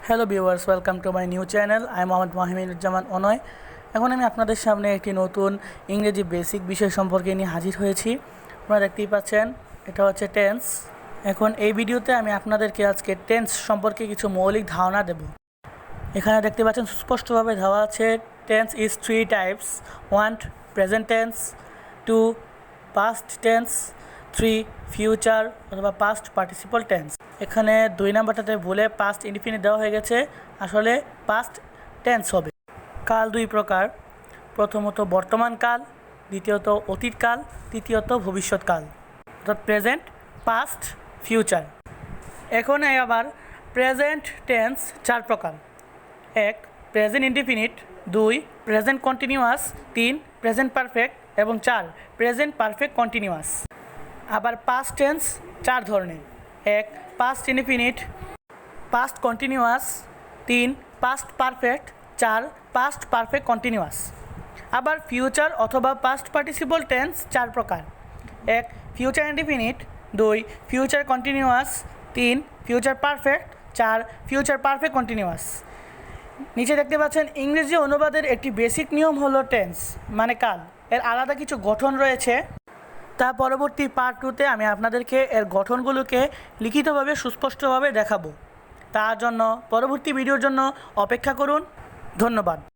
Hello viewers, welcome to my new channel. I Mohammad Mahiminuzzaman Anoy. এখন আমি আপনাদের সামনে একটি নতুন ইংরেজি বেসিক বিষয় সম্পর্কে নিয়ে হাজির হয়েছি। আপনারা দেখতেই পাচ্ছেন, এটা হচ্ছে টেন্স। এখন এই ভিডিওতে আমি আপনাদেরকে আজকে টেন্স সম্পর্কে কিছু মৌলিক ধারণা দেব। এখানে দেখতে পাচ্ছেন সুস্পষ্টভাবে দেওয়া আছে tense is 3 types. 1 present tense, 2 past tense, 3 future অথবা পাস্ট পার্টিসিপল টেন্স। এখানে 2 নাম্বারটাতে ভুলে পাস্ট ইনডিফিনিট দেওয়া হয়ে গেছে, আসলে পাস্ট টেন্স হবে। কাল 2 প্রকার, প্রথমত বর্তমান কাল, দ্বিতীয়ত অতীতকাল, তৃতীয়ত ভবিষ্যৎকাল, অর্থাৎ প্রেজেন্ট, পাস্ট, ফিউচার। এখন আবার প্রেজেন্ট টেন্স 4 প্রকার। 1 present indefinite, 2 present continuous, 3 present perfect এবং 4 প্রেজেন্ট পারফেক্ট কন্টিনিউয়াস। আবার পাস্ট টেন্স 4 ধরনের। 1 past indefinite, past continuous, 3 past perfect, 4 past perfect continuous. আবার ফিউচার অথবা পাস্ট পার্টিসিপল টেন্স 4 প্রকার। 1 future indefinite, 2 future continuous, 3 future perfect, 4 future perfect continuous. নিচে দেখতে পাচ্ছেন ইংরেজি অনুবাদের একটি বেসিক নিয়ম হলো টেন্স মানে কাল। এর আলাদা কিছু গঠন রয়েছে, তা পরবর্তী পার্ট 2তে আমি আপনাদেরকে এর গঠনগুলোকে লিখিতভাবে সুস্পষ্টভাবে দেখাবো। তার জন্য পরবর্তী ভিডিওর জন্য অপেক্ষা করুন। ধন্যবাদ।